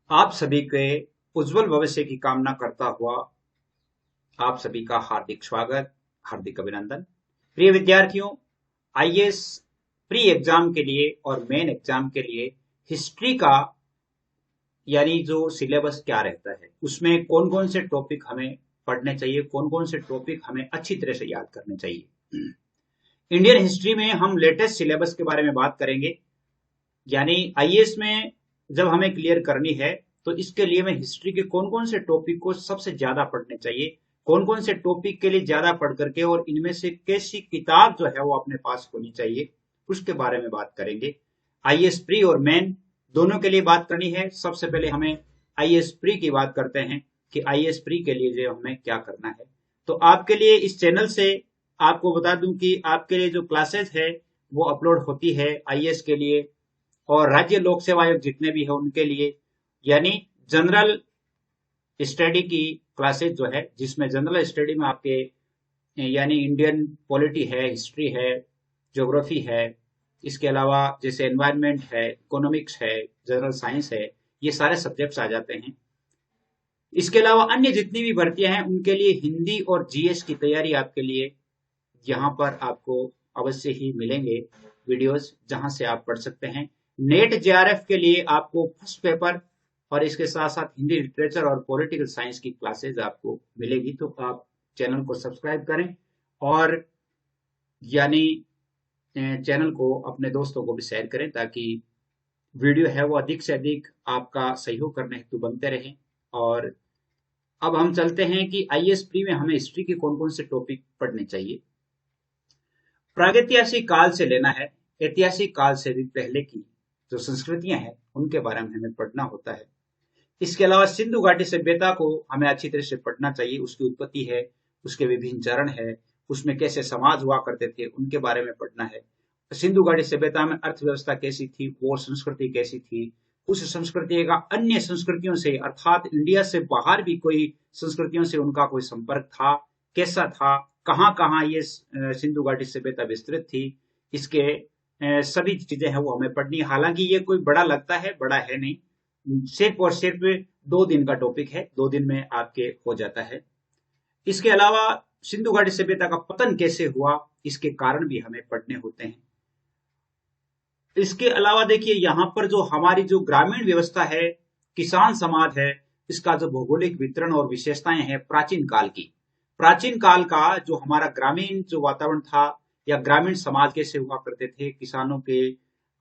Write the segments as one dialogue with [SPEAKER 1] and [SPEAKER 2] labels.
[SPEAKER 1] आप सभी के उज्जवल भविष्य की कामना करता हुआ आप सभी का हार्दिक स्वागत, हार्दिक अभिनंदन। प्रिय विद्यार्थियों, आईएएस प्री एग्जाम के लिए और मेन एग्जाम के लिए हिस्ट्री का यानी जो सिलेबस क्या रहता है, उसमें कौन कौन से टॉपिक हमें पढ़ने चाहिए, कौन कौन से टॉपिक हमें अच्छी तरह से याद करने चाहिए। इंडियन हिस्ट्री में हम लेटेस्ट सिलेबस के बारे में बात करेंगे। यानी आईएएस में जब हमें क्लियर करनी है तो इसके लिए मैं हिस्ट्री के कौन कौन से टॉपिक को सबसे ज्यादा पढ़ने चाहिए, कौन कौन से टॉपिक के लिए ज्यादा पढ़ करके और इनमें से कैसी किताब जो है वो अपने पास होनी चाहिए, उसके बारे में बात करेंगे। आईएएस प्री और मेन दोनों के लिए बात करनी है। सबसे पहले हमें आईएएस प्री की बात करते हैं कि आईएएस प्री के लिए जो हमें क्या करना है। तो आपके लिए इस चैनल से आपको बता दूं कि आपके लिए जो क्लासेस है वो अपलोड होती है आईएएस के लिए और राज्य लोक सेवा आयोग जितने भी है उनके लिए, यानी जनरल स्टडी की क्लासेस जो है, जिसमें जनरल स्टडी में आपके यानी इंडियन पॉलिटी है, हिस्ट्री है, ज्योग्राफी है, इसके अलावा जैसे एनवायरनमेंट है, इकोनॉमिक्स है, जनरल साइंस है, ये सारे सब्जेक्ट्स आ जाते हैं। इसके अलावा अन्य जितनी भी भर्तियां हैं उनके लिए हिंदी और जीएस की तैयारी आपके लिए यहाँ पर आपको अवश्य ही मिलेंगे वीडियोस, जहां से आप पढ़ सकते हैं। नेट जेआरएफ के लिए आपको फर्स्ट पेपर और इसके साथ साथ हिंदी लिटरेचर और पॉलिटिकल साइंस की क्लासेज आपको मिलेगी। तो आप चैनल को सब्सक्राइब करें और यानी चैनल को अपने दोस्तों को भी शेयर करें, ताकि वीडियो है वो अधिक से अधिक आपका सहयोग करने हेतु बनते रहें। और अब हम चलते हैं कि आईएएस प्री में हमें हिस्ट्री के कौन कौन से टॉपिक पढ़ने चाहिए। प्रागैतिहासिक काल से लेना है, ऐतिहासिक काल से भी पहले की जो संस्कृतियां हैं उनके बारे में हमें पढ़ना होता है। इसके अलावा सिंधु घाटी सभ्यता को हमें अच्छी तरह से पढ़ना चाहिए। उसकी उत्पत्ति है, उसके विभिन्न चरण है, उसमें कैसे समाज हुआ करते थे उनके बारे में पढ़ना है। सिंधु घाटी सभ्यता में अर्थव्यवस्था कैसी थी, वो संस्कृति कैसी थी, उस संस्कृति का अन्य संस्कृतियों से अर्थात इंडिया से बाहर भी कोई संस्कृतियों से उनका कोई संपर्क था, कैसा था, कहाँ कहाँ ये सिंधु घाटी सभ्यता विस्तृत थी, इसके सभी चीजें हैं वो हमें पढ़नी है। हालांकि ये कोई बड़ा लगता है, बड़ा है नहीं, सिर्फ और सिर्फ 2 दिन का टॉपिक है, 2 दिन में आपके हो जाता है। इसके अलावा सिंधु घाटी सभ्यता का पतन कैसे हुआ, इसके कारण भी हमें पढ़ने होते हैं। इसके अलावा देखिए यहाँ पर जो हमारी जो ग्रामीण व्यवस्था है, किसान समाज है, इसका जो भौगोलिक वितरण और विशेषताएं हैं प्राचीन काल की, प्राचीन काल का जो हमारा ग्रामीण जो वातावरण था या ग्रामीण समाज कैसे हुआ करते थे, किसानों के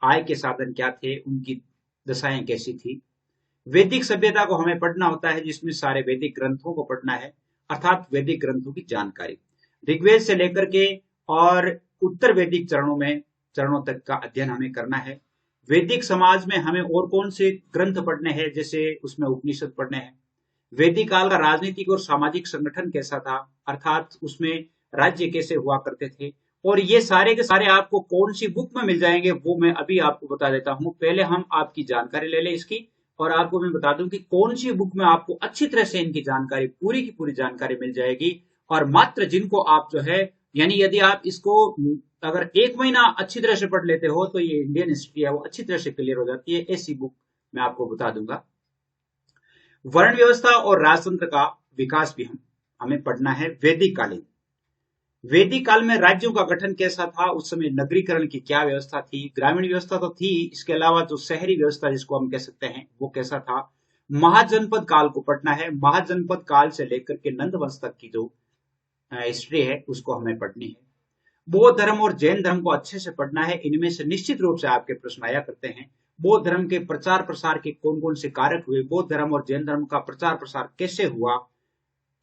[SPEAKER 1] आय के साधन क्या थे, उनकी दशाएं कैसी थी। वैदिक सभ्यता को हमें पढ़ना होता है, जिसमें सारे वैदिक ग्रंथों को पढ़ना है, अर्थात वैदिक ग्रंथों की जानकारी ऋग्वेद से लेकर के और उत्तर वैदिक चरणों तक का अध्ययन हमें करना है। वैदिक समाज में हमें और कौन से ग्रंथ पढ़ने हैं, जैसे उसमें उपनिषद पढ़ने हैं। वैदिक काल का राजनीतिक और सामाजिक संगठन कैसा था, अर्थात उसमें राज्य कैसे हुआ करते थे। और ये सारे के सारे आपको कौन सी बुक में मिल जाएंगे वो मैं अभी आपको बता देता हूं। पहले हम आपकी जानकारी ले लें इसकी, और आपको मैं बता दूं कि कौन सी बुक में आपको अच्छी तरह से इनकी जानकारी, पूरी की पूरी जानकारी मिल जाएगी। और मात्र जिनको आप जो है, यानी यदि आप इसको अगर 1 महीना अच्छी तरह से पढ़ लेते हो तो ये इंडियन हिस्ट्री है वो अच्छी तरह से क्लियर हो जाती है। ऐसी बुक मैं आपको बता दूंगा। वर्ण व्यवस्था और राजतंत्र का विकास भी हमें पढ़ना है। वैदिक कालीन, वैदिक काल में राज्यों का गठन कैसा था, उस समय नगरीकरण की क्या व्यवस्था थी, ग्रामीण व्यवस्था तो थी, इसके अलावा जो शहरी व्यवस्था जिसको हम कह सकते हैं वो कैसा था। महाजनपद काल को पढ़ना है। महाजनपद काल से लेकर के नंद वंश तक की जो हिस्ट्री है उसको हमें पढ़नी है। बौद्ध धर्म और जैन धर्म को अच्छे से पढ़ना है। इनमें से निश्चित रूप से आपके प्रश्न आया करते हैं। बौद्ध धर्म के प्रचार प्रसार के कौन कौन से कारक हुए, बौद्ध धर्म और जैन धर्म का प्रचार प्रसार कैसे हुआ,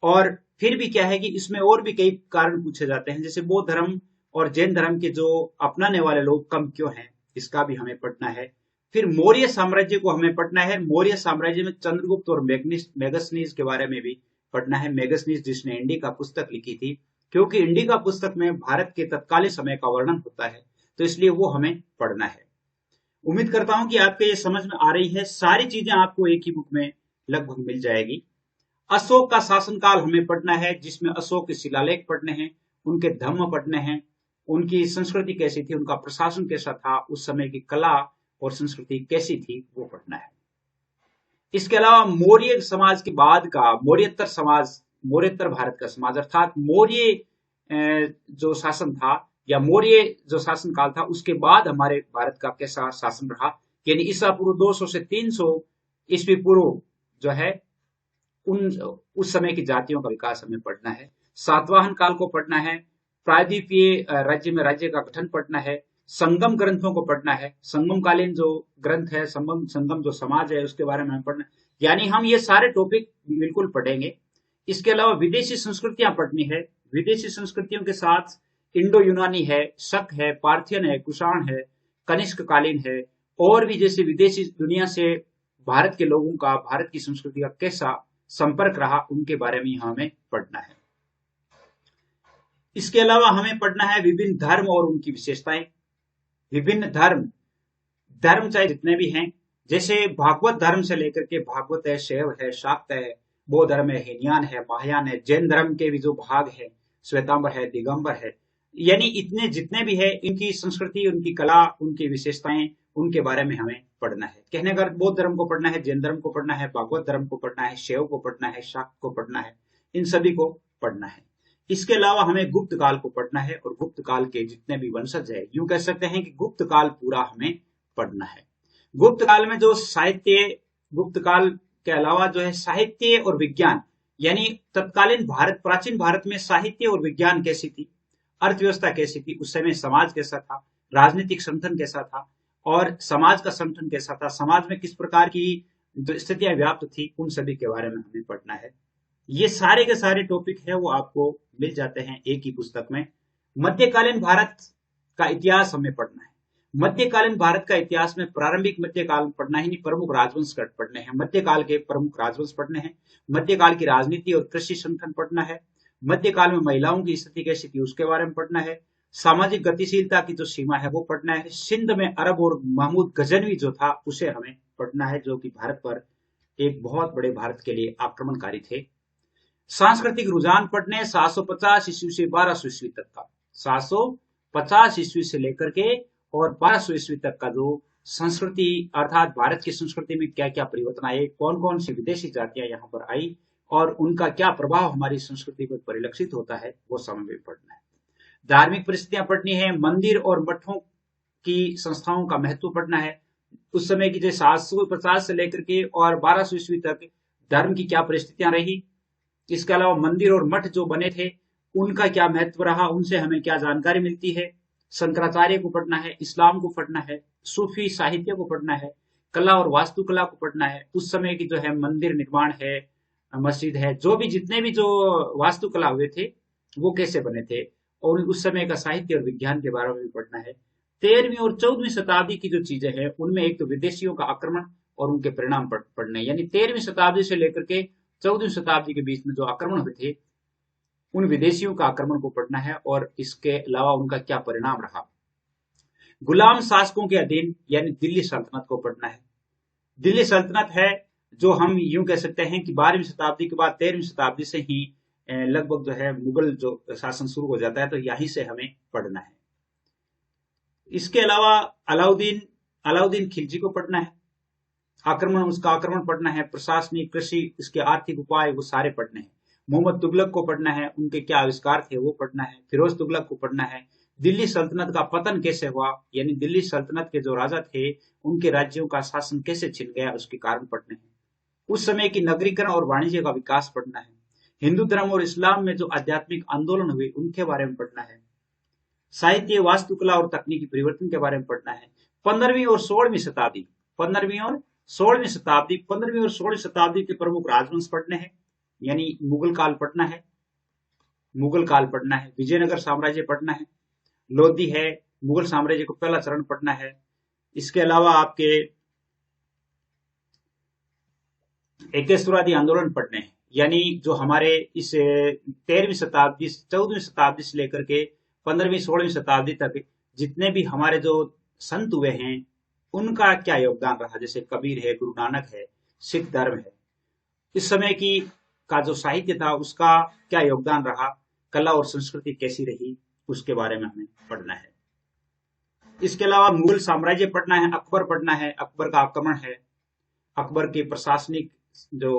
[SPEAKER 1] और फिर भी क्या है कि इसमें और भी कई कारण पूछे जाते हैं, जैसे बौद्ध धर्म और जैन धर्म के जो अपनाने वाले लोग कम क्यों हैं, इसका भी हमें पढ़ना है। फिर मौर्य साम्राज्य को हमें पढ़ना है। मौर्य साम्राज्य में चंद्रगुप्त और मेगसनीज के बारे में भी पढ़ना है। मेगसनीज जिसने इंडिका पुस्तक लिखी थी, क्योंकि इंडिका पुस्तक में भारत के तत्कालीन समय का वर्णन होता है, तो इसलिए वो हमें पढ़ना है। उम्मीद करता हूं कि आपको ये समझ में आ रही है। सारी चीजें आपको एक ही बुक में लगभग मिल जाएगी। अशोक का शासनकाल हमें पढ़ना है, जिसमें अशोक के शिलालेख पढ़ने हैं, उनके धर्म पढ़ने हैं, उनकी संस्कृति कैसी थी, उनका प्रशासन कैसा था, उस समय की कला और संस्कृति कैसी थी वो पढ़ना है। इसके अलावा मौर्य समाज के बाद का मौर्योत्तर समाज, मौर्योत्तर भारत का समाज अर्थात मौर्य जो शासन था या मौर्य जो शासन काल था, उसके बाद हमारे भारत का कैसा शासन रहा, यानी ईसा पूर्व 200 से 300 ईस्वी पूर्व जो है उन उस समय की जातियों का विकास हमें पढ़ना है। सातवाहन काल को पढ़ना है। प्रायद्वीपीय राज्य में राज्य का गठन पढ़ना है। संगम ग्रंथों को पढ़ना है। संगम कालीन जो ग्रंथ है, संगम जो समाज है, उसके बारे में हमें पढ़ना है। यानी हम ये सारे टॉपिक बिल्कुल पढ़ेंगे। इसके अलावा विदेशी संस्कृतियां पढ़नी है। विदेशी संस्कृतियों के साथ इंडो यूनानी है, शक है, पार्थियन है, कुषाण है, कनिष्क कालीन है, और भी जैसे विदेशी दुनिया से भारत के लोगों का, भारत की संस्कृति का कैसा संपर्क रहा, उनके बारे में हमें पढ़ना है। इसके अलावा हमें पढ़ना है विभिन्न धर्म और उनकी विशेषताएं। विभिन्न धर्म चाहे जितने भी हैं, जैसे भागवत धर्म से लेकर के भागवत है, शैव है, शाक्त है, बौद्ध धर्म है, हीनयान है, महायान है, जैन धर्म के भी जो भाग है, श्वेतांबर है, दिगंबर है, यानी इतने जितने भी है, इनकी संस्कृति, उनकी कला, उनकी विशेषताएं, उनके बारे में हमें पढ़ना है। कहने का बौद्ध धर्म को पढ़ना है, जैन धर्म को पढ़ना है, भागवत धर्म को पढ़ना है, शैव को पढ़ना है, शाक्त को पढ़ना है, इन सभी को पढ़ना है। इसके अलावा हमें गुप्त काल को पढ़ना है, और गुप्त काल के जितने भी वंशज है, यूं कह सकते हैं कि गुप्त काल पूरा हमें पढ़ना है। गुप्त काल में जो साहित्य, गुप्त काल के अलावा जो है साहित्य और विज्ञान, यानी तत्कालीन भारत, प्राचीन भारत में साहित्य और विज्ञान कैसी थी, अर्थव्यवस्था कैसी थी, उस समय समाज कैसा था, राजनीतिक संगठन कैसा था, और समाज का संगठन कैसा था, समाज में किस प्रकार की स्थितियां व्याप्त थी, उन सभी के बारे में हमें पढ़ना है। ये सारे के सारे टॉपिक है वो आपको मिल जाते हैं एक ही पुस्तक में। मध्यकालीन भारत का इतिहास हमें पढ़ना है। मध्यकालीन भारत का इतिहास में प्रारंभिक मध्यकाल पढ़ना ही नहीं, प्रमुख राजवंश पढ़ने हैं, मध्यकाल के प्रमुख राजवंश पढ़ने हैं, मध्यकाल की राजनीति और कृषि संगठन पढ़ना है, मध्यकाल में महिलाओं की स्थिति कैसी थी उसके बारे में पढ़ना है, सामाजिक गतिशीलता की जो सीमा है वो पढ़ना है, सिंध में अरब और महमूद गजनवी जो था उसे हमें पढ़ना है, जो कि भारत पर एक बहुत बड़े भारत के लिए आक्रमणकारी थे। सांस्कृतिक रुझान पढ़ने 750 ईस्वी से 1200 ईस्वी तक का, 750 ईस्वी से लेकर के और 1200 ईस्वी तक का जो संस्कृति, अर्थात भारत की संस्कृति में क्या क्या परिवर्तन आए, कौन कौन सी विदेशी जातियां यहाँ पर आई और उनका क्या प्रभाव हमारी संस्कृति पर परिलक्षित होता है, वो समय पढ़ना है। धार्मिक परिस्थितियां पढ़नी है। मंदिर और मठों की संस्थाओं का महत्व पढ़ना है। उस समय की जो 750 से लेकर के और 1200 ईस्वी तक धर्म की क्या परिस्थितियां रही, इसके अलावा मंदिर और मठ जो बने थे उनका क्या महत्व रहा, उनसे हमें क्या जानकारी मिलती है। शंकराचार्य को पढ़ना है, इस्लाम को पढ़ना है, सूफी साहित्य को पढ़ना है, कला और वास्तुकला को पढ़ना है। उस समय की जो है मंदिर निर्माण है, मस्जिद है, जो भी जितने भी जो वास्तुकला हुए थे वो कैसे बने थे, और उस समय का साहित्य और विज्ञान के बारे में भी पढ़ना है। 13वीं और 14वीं शताब्दी की जो चीजें हैं उनमें एक तो विदेशियों का आक्रमण और उनके परिणाम पढ़ने, यानी 13वीं शताब्दी से लेकर के 14वीं शताब्दी के बीच में जो आक्रमण हुए थे उन विदेशियों का आक्रमण को पढ़ना है, और इसके अलावा उनका क्या परिणाम रहा। गुलाम शासकों के अधीन यानी दिल्ली सल्तनत को पढ़ना है। दिल्ली सल्तनत है जो हम यूं कह सकते हैं कि 12वीं शताब्दी के बाद 13वीं शताब्दी से ही लगभग जो है मुगल जो शासन शुरू हो जाता है, तो यहीं से हमें पढ़ना है। इसके अलावा अलाउद्दीन खिलजी को पढ़ना है, उसका आक्रमण पढ़ना है, प्रशासनिक, कृषि, इसके आर्थिक उपाय वो सारे पढ़ने हैं। मोहम्मद तुगलक को पढ़ना है, उनके क्या आविष्कार थे वो पढ़ना है। फिरोज तुगलक को पढ़ना है। दिल्ली सल्तनत का पतन कैसे हुआ, यानी दिल्ली सल्तनत के जो राजा थे उनके राज्यों का शासन कैसे छिन गया, उसके कारण पढ़ने हैं। उस समय की नगरीकरण और वाणिज्य का विकास पढ़ना है। हिंदू धर्म और इस्लाम में जो आध्यात्मिक आंदोलन हुए उनके बारे में पढ़ना है। साहित्य, वास्तुकला और तकनीकी परिवर्तन के बारे में पढ़ना है। 15वीं और 16वीं शताब्दी, 15वीं और 16वीं शताब्दी के प्रमुख राजवंश पढ़ने हैं, यानी मुगल काल पढ़ना है, विजयनगर साम्राज्य पढ़ना है, लोधी है, मुगल साम्राज्य को पहला चरण पढ़ना है। इसके अलावा आपके एकेश्वरवादी आंदोलन पढ़ने हैं, यानी जो हमारे इस 13वीं शताब्दी, 14वीं शताब्दी से लेकर के 15वीं 16वीं शताब्दी तक जितने भी हमारे जो संत हुए हैं उनका क्या योगदान रहा, जैसे कबीर है, गुरु नानक है, सिख धर्म है, इस समय की का जो साहित्य था उसका क्या योगदान रहा, कला और संस्कृति कैसी रही, उसके बारे में हमें पढ़ना है। इसके अलावा मुगल साम्राज्य पढ़ना है, अकबर पढ़ना है, अकबर का आक्रमण है, अकबर की प्रशासनिक जो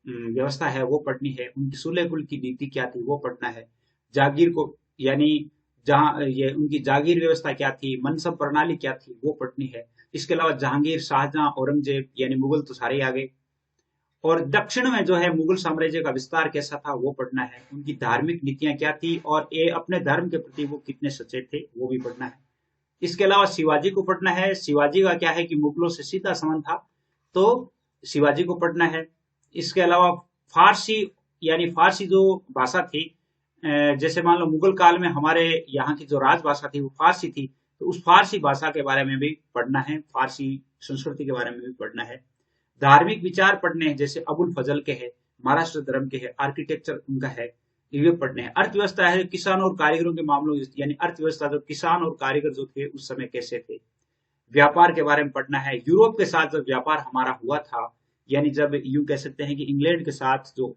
[SPEAKER 1] व्यवस्था है वो पढ़नी है, उनकी सुलह कुल की नीति क्या थी वो पढ़ना है, जागीर को यानी जहां ये उनकी जागीर व्यवस्था क्या थी, मनसब प्रणाली क्या थी वो पढ़नी है। इसके अलावा जहांगीर, शाहजहां, औरंगजेब यानी मुगल तो सारे ही आ गए। और दक्षिण में जो है मुगल साम्राज्य का विस्तार कैसा था वो पढ़ना है, उनकी धार्मिक नीतियां क्या थी और ये अपने धर्म के प्रति वो कितने सचेत थे वो भी पढ़ना है। इसके अलावा शिवाजी को पढ़ना है, शिवाजी का क्या है कि मुगलों से सीधा संबंध था, तो शिवाजी को पढ़ना है। इसके अलावा फारसी यानी फारसी जो भाषा थी, जैसे मान लो मुगल काल में हमारे यहाँ की जो राजभाषा थी वो फारसी थी, तो उस फारसी भाषा के बारे में भी पढ़ना है, फारसी संस्कृति के बारे में भी पढ़ना है। धार्मिक विचार पढ़ने हैं, जैसे अबुल फजल के हैं, महाराष्ट्र धर्म के हैं, आर्किटेक्चर उनका है, ये पढ़ने हैं। अर्थव्यवस्था है, किसानों और कारीगरों के मामलों यानी अर्थव्यवस्था जो किसान और कारीगर जो थे उस समय कैसे थे। व्यापार के बारे में पढ़ना है, यूरोप के साथ जब व्यापार हमारा हुआ था, यानी जब यूं कह सकते हैं कि इंग्लैंड के साथ जो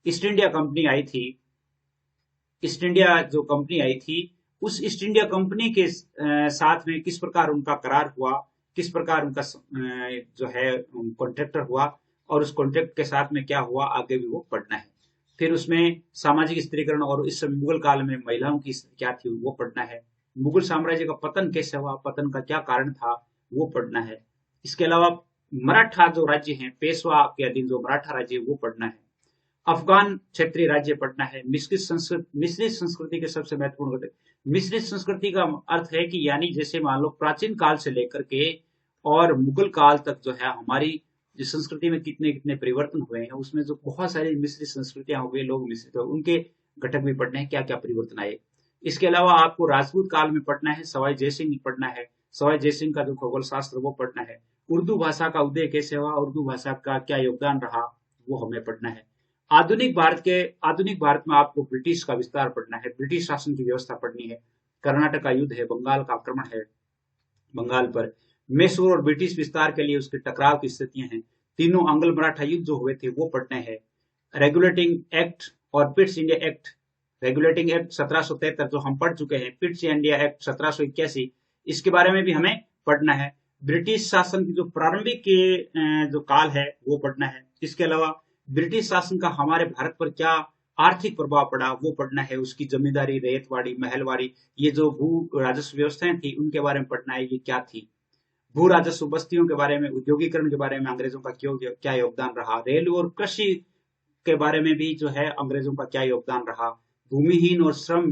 [SPEAKER 1] ईस्ट इंडिया कंपनी आई थी, ईस्ट इंडिया जो कंपनी आई थी, उस ईस्ट इंडिया कंपनी के साथ में किस प्रकार उनका करार हुआ, किस प्रकार उनका जो है कॉन्ट्रैक्टर हुआ, और उस कॉन्ट्रैक्ट के साथ में क्या हुआ आगे भी वो पढ़ना है। फिर उसमें सामाजिक स्त्रीकरण और इस समय मुगल काल में महिलाओं की स्थिति क्या थी वो पढ़ना है। मुगल साम्राज्य का पतन कैसे हुआ, पतन का क्या कारण था वो पढ़ना है। इसके अलावा मराठा जो राज्य है, पेशवा के अधीन जो मराठा राज्य है वो पढ़ना है। अफगान क्षेत्रीय राज्य पढ़ना है। मिश्रित संस्कृति के सबसे महत्वपूर्ण घटक, मिश्रित संस्कृति का अर्थ है कि यानी जैसे मान लो प्राचीन काल से लेकर के और मुगल काल तक जो है हमारी जो संस्कृति में कितने कितने परिवर्तन हुए हैं, उसमें जो बहुत सारी मिश्रित संस्कृतियां हो गई, लोग मिश्रित हो, उनके घटक भी पढ़ने हैं, क्या क्या परिवर्तन आए। इसके अलावा आपको राजपूत काल में पढ़ना है, सवाई जयसिंह पढ़ना है, सवाई जयसिंह का जो खगोल शास्त्र वो पढ़ना है। उर्दू भाषा का उदय कैसे हुआ, उर्दू भाषा का क्या योगदान रहा वो हमें पढ़ना है। आधुनिक भारत में आपको ब्रिटिश का विस्तार पढ़ना है, ब्रिटिश शासन की व्यवस्था पढ़नी है। कर्नाटक का युद्ध है, बंगाल का आक्रमण है बंगाल पर, मैसूर और ब्रिटिश विस्तार के लिए उसके टकराव की स्थितियां हैं, तीनों आंग्ल मराठा युद्ध जो हुए थे वो पढ़ने हैं। रेगुलेटिंग एक्ट और Pitt's India act, regulating act 1773 जो हम पढ़ चुके हैं, पिट्स इंडिया एक्ट 1781, इसके बारे में भी हमें पढ़ना है। ब्रिटिश शासन की जो प्रारंभिक जो काल है वो पढ़ना है। इसके अलावा ब्रिटिश शासन का हमारे भारत पर क्या आर्थिक प्रभाव पड़ा वो पढ़ना है, उसकी जमींदारी, रेतवाड़ी, महलवाड़ी, ये जो भू राजस्व व्यवस्थाएं थी उनके बारे में पढ़ना है, ये क्या थी। भू राजस्व बस्तियों के बारे में, उद्योगीकरण के बारे में अंग्रेजों का क्या योगदान रहा, रेल और कृषि के बारे में भी जो है अंग्रेजों का क्या योगदान रहा, भूमिहीन और श्रम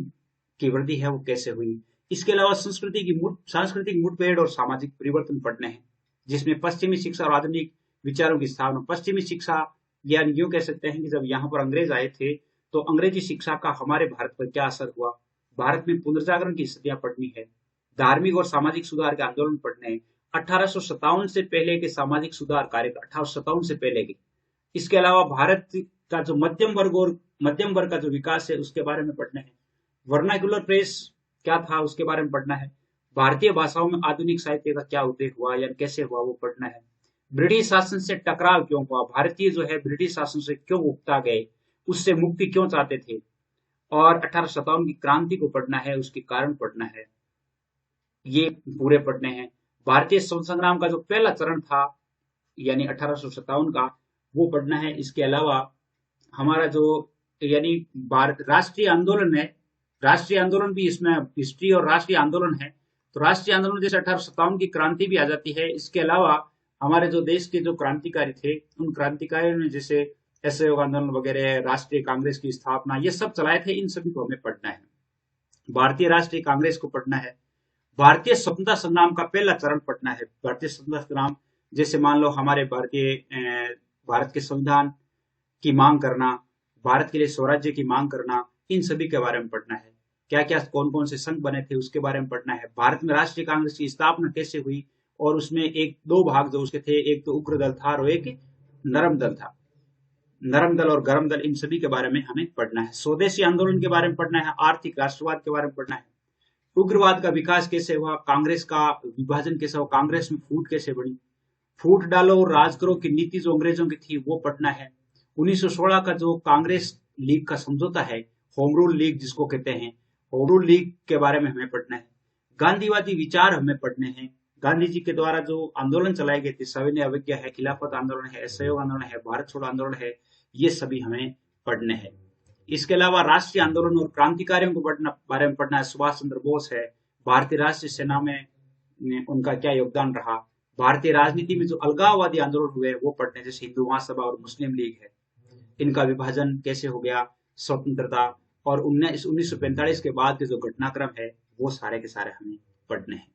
[SPEAKER 1] की वृद्धि है वो कैसे हुई। इसके अलावा सांस्कृतिक मुठभेड़ और सामाजिक परिवर्तन पढ़ने हैं, जिसमें पश्चिमी शिक्षा और आधुनिक विचारों की स्थापना। पश्चिमी शिक्षा यानी यूं कह सकते हैं कि जब यहाँ पर अंग्रेज आए थे तो अंग्रेजी शिक्षा का हमारे भारत पर क्या असर हुआ, भारत में पुनर्जागरण की स्थितियां पढ़नी है। धार्मिक और सामाजिक सुधार के आंदोलन पढ़ने हैं, 1857 से पहले के सामाजिक सुधार कार्य, 1857 से पहले के। इसके अलावा भारत का जो मध्यम वर्ग का जो विकास है उसके बारे में पढ़ना है। वर्नाक्युलर प्रेस क्या था उसके बारे में पढ़ना है। भारतीय भाषाओं में आधुनिक साहित्य का क्या उदय हुआ या कैसे हुआ वो पढ़ना है। ब्रिटिश शासन से टकराव क्यों हुआ, भारतीय जो है ब्रिटिश शासन से क्यों उकता गए, उससे मुक्ति क्यों चाहते थे। और 1857 की क्रांति को पढ़ना है, उसके कारण पढ़ना है, ये पूरे पढ़ने हैं। भारतीय स्वतंत्रता संग्राम का जो पहला चरण था यानी 1857 का वो पढ़ना है। इसके अलावा हमारा जो यानी भारत राष्ट्रीय आंदोलन है, राष्ट्रीय आंदोलन भी इसमें हिस्ट्री और राष्ट्रीय आंदोलन है, तो राष्ट्रीय आंदोलन जैसे 1857 की क्रांति भी आ जाती है। इसके अलावा हमारे जो देश के जो क्रांतिकारी थे उन क्रांतिकारियों ने जैसे असहयोग आंदोलन वगैरह, राष्ट्रीय कांग्रेस की स्थापना, ये सब चलाए थे, इन सभी को हमें पढ़ना है। भारतीय राष्ट्रीय कांग्रेस को पढ़ना है। भारतीय स्वतंत्रता संग्राम का पहला चरण पढ़ना है। भारतीय स्वतंत्रता संग्राम जैसे मान लो हमारे भारत के संविधान की मांग करना, भारत के लिए स्वराज्य की मांग करना, इन सभी के बारे में पढ़ना है। क्या क्या कौन कौन से संघ बने थे उसके बारे में पढ़ना है। भारत में राष्ट्रीय कांग्रेस की स्थापना कैसे हुई और उसमें एक दो भाग जो उसके थे, एक तो उग्र दल था और एक नरम दल था। नरम दल और गरम दल, इन सभी के बारे में हमें पढ़ना है। स्वदेशी आंदोलन के बारे में पढ़ना है। आर्थिक राष्ट्रवाद के बारे में पढ़ना है। उग्रवाद का विकास कैसे हुआ, कांग्रेस का विभाजन कैसे हुआ, कांग्रेस में फूट कैसे बनी, फूट डालो और राज करो की नीति जो अंग्रेजों की थी वो पढ़ना है। 1916 का जो कांग्रेस लीग का समझौता है, होम रूल लीग जिसको कहते हैं, होम रूल लीग के बारे में हमें पढ़ना है। गांधीवादी विचार हमें पढ़ने हैं। गांधी जी के द्वारा जो आंदोलन चलाए गए थे, सविनय अवज्ञा है, खिलाफत आंदोलन है, असहयोग आंदोलन है, भारत छोड़ो आंदोलन है, ये सभी हमें पढ़ने हैं। इसके अलावा राष्ट्रीय आंदोलन और क्रांतिकारियों के बारे में पढ़ना है। सुभाष चंद्र बोस है, भारतीय राष्ट्रीय सेना में उनका क्या योगदान रहा, भारतीय राजनीति में जो अलगाववादी आंदोलन हुए वो पढ़ने, जैसे हिंदू महासभा और मुस्लिम लीग है, इनका विभाजन कैसे हो गया, स्वतंत्रता और 1945 के बाद के जो घटनाक्रम है वो सारे के सारे हमें पढ़ने हैं।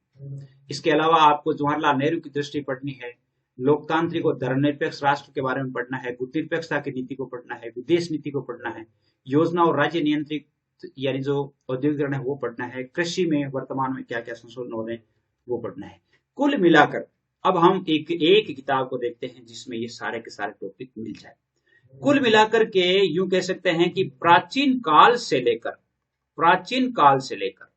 [SPEAKER 1] इसके अलावा आपको जवाहरलाल नेहरू की दृष्टि पढ़नी है, लोकतांत्रिक और धर्मनिरपेक्ष राष्ट्र के बारे में पढ़ना है, गुटनिरपेक्षता की नीति को पढ़ना है, विदेश नीति को पढ़ना है, योजना और राज्य नियंत्रित यानी जो औद्योगिकरण है वो पढ़ना है, कृषि में वर्तमान में क्या क्या संशोधन हो रहे हैं वो पढ़ना है। कुल मिलाकर अब हम एक किताब को देखते हैं जिसमें ये सारे के सारे टॉपिक मिल जाए। कुल मिलाकर के यूं कह सकते हैं कि प्राचीन काल से लेकर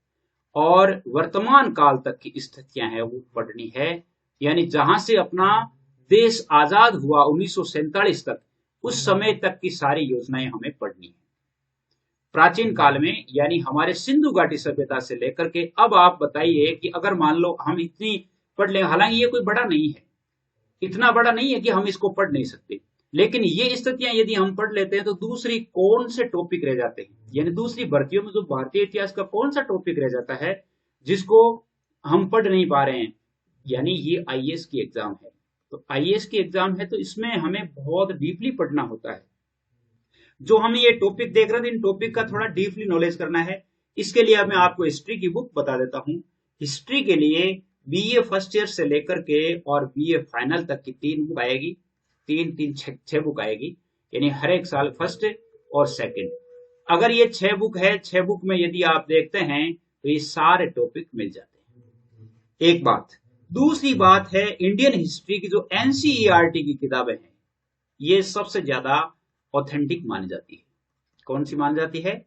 [SPEAKER 1] और वर्तमान काल तक की स्थितियां हैं वो पढ़नी है, यानी जहां से अपना देश आजाद हुआ 1947 तक, उस समय तक की सारी योजनाएं हमें पढ़नी है। प्राचीन काल में यानी हमारे सिंधु घाटी सभ्यता से लेकर के अब आप बताइए कि अगर मान लो हम इतनी पढ़ लें, हालांकि ये कोई बड़ा नहीं है, इतना बड़ा नहीं है कि हम इसको पढ़ नहीं सकते, लेकिन ये स्थितियां यदि हम पढ़ लेते हैं तो दूसरी कौन से टॉपिक रह जाते हैं, यानी दूसरी भर्तियों में जो भारतीय इतिहास का कौन सा टॉपिक रह जाता है जिसको हम पढ़ नहीं पा रहे हैं। यानी ये आईएएस की एग्जाम है, तो आईएएस की एग्जाम है तो इसमें हमें बहुत डीपली पढ़ना होता है। जो हम ये टॉपिक देख रहे थे इन टॉपिक का थोड़ा डीपली नॉलेज करना है। इसके लिए अब मैं आपको हिस्ट्री की बुक बता देता हूं। हिस्ट्री के लिए बीए फर्स्ट ईयर से लेकर के और बीए फाइनल तक की 3 बुक आएगी, 6 बुक आएगी, यानी हर एक साल फर्स्ट और सेकंड। अगर ये 6 बुक है, 6 बुक में यदि आप देखते हैं तो ये सारे टॉपिक मिल जाते हैं। एक बात। दूसरी बात है इंडियन हिस्ट्री की जो एनसीईआरटी की किताबें हैं ये सबसे ज्यादा ऑथेंटिक मानी जाती है। कौन सी मानी जाती है?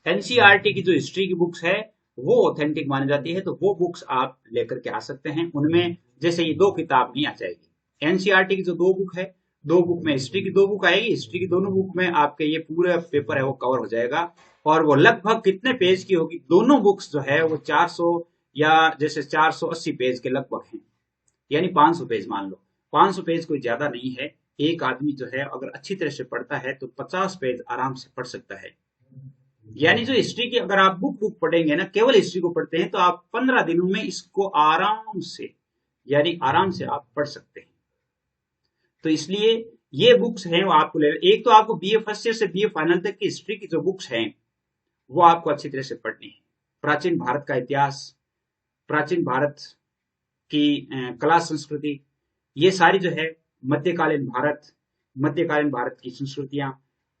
[SPEAKER 1] एनसीईआरटी की जो हिस्ट्री की बुक्स है वो ऑथेंटिक मानी जाती है, तो वो बुक्स आप लेकर के आ सकते हैं। उनमें जैसे ये 2 किताब नहीं आ जाएगी। एनसीईआरटी की जो 2 बुक है, 2 बुक में हिस्ट्री की 2 बुक आएगी, हिस्ट्री की दोनों बुक में आपके ये पूरा पेपर है वो कवर हो जाएगा। और वो लगभग कितने पेज की होगी? दोनों बुक्स जो है वो 400 या जैसे 480 पेज के लगभग हैं, यानी 500 पेज मान लो। 500 पेज कोई ज्यादा नहीं है। एक आदमी जो है अगर अच्छी तरह से पढ़ता है तो 50 पेज आराम से पढ़ सकता है। यानी जो हिस्ट्री की अगर आप बुक पढ़ेंगे ना, केवल हिस्ट्री को पढ़ते हैं तो आप 15 दिनों में इसको आराम से आप पढ़ सकते हैं। तो इसलिए ये बुक्स हैं वो आपको एक तो आपको बीए फर्स्ट ईयर से बीए फाइनल तक की हिस्ट्री की जो बुक्स हैं वो आपको अच्छी तरह से पढ़नी है। प्राचीन भारत का इतिहास, प्राचीन भारत की कला संस्कृति, ये सारी जो है मध्यकालीन भारत की संस्कृतियां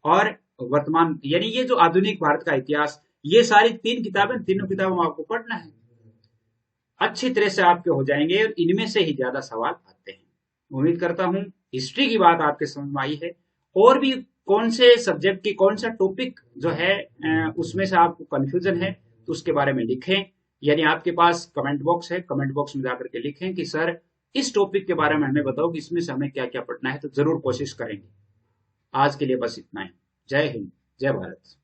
[SPEAKER 1] और वर्तमान यानी ये जो आधुनिक भारत का इतिहास, ये सारी 3 किताबें, तीनों किताबों आपको पढ़ना है। अच्छी तरह से आपके हो जाएंगे और इनमें से ही ज्यादा सवाल आते हैं। उम्मीद करता हूं हिस्ट्री की बात आपके समझ में आई है। और भी कौन से सब्जेक्ट की कौन सा टॉपिक जो है उसमें से आपको कंफ्यूजन है तो उसके बारे में लिखें, यानी आपके पास कमेंट बॉक्स है, कमेंट बॉक्स में जाकर के लिखें कि सर इस टॉपिक के बारे में हमें बताओ कि इसमें से हमें क्या क्या पढ़ना है, तो जरूर कोशिश करेंगे। आज के लिए बस इतना ही। जय हिंद, जय भारत।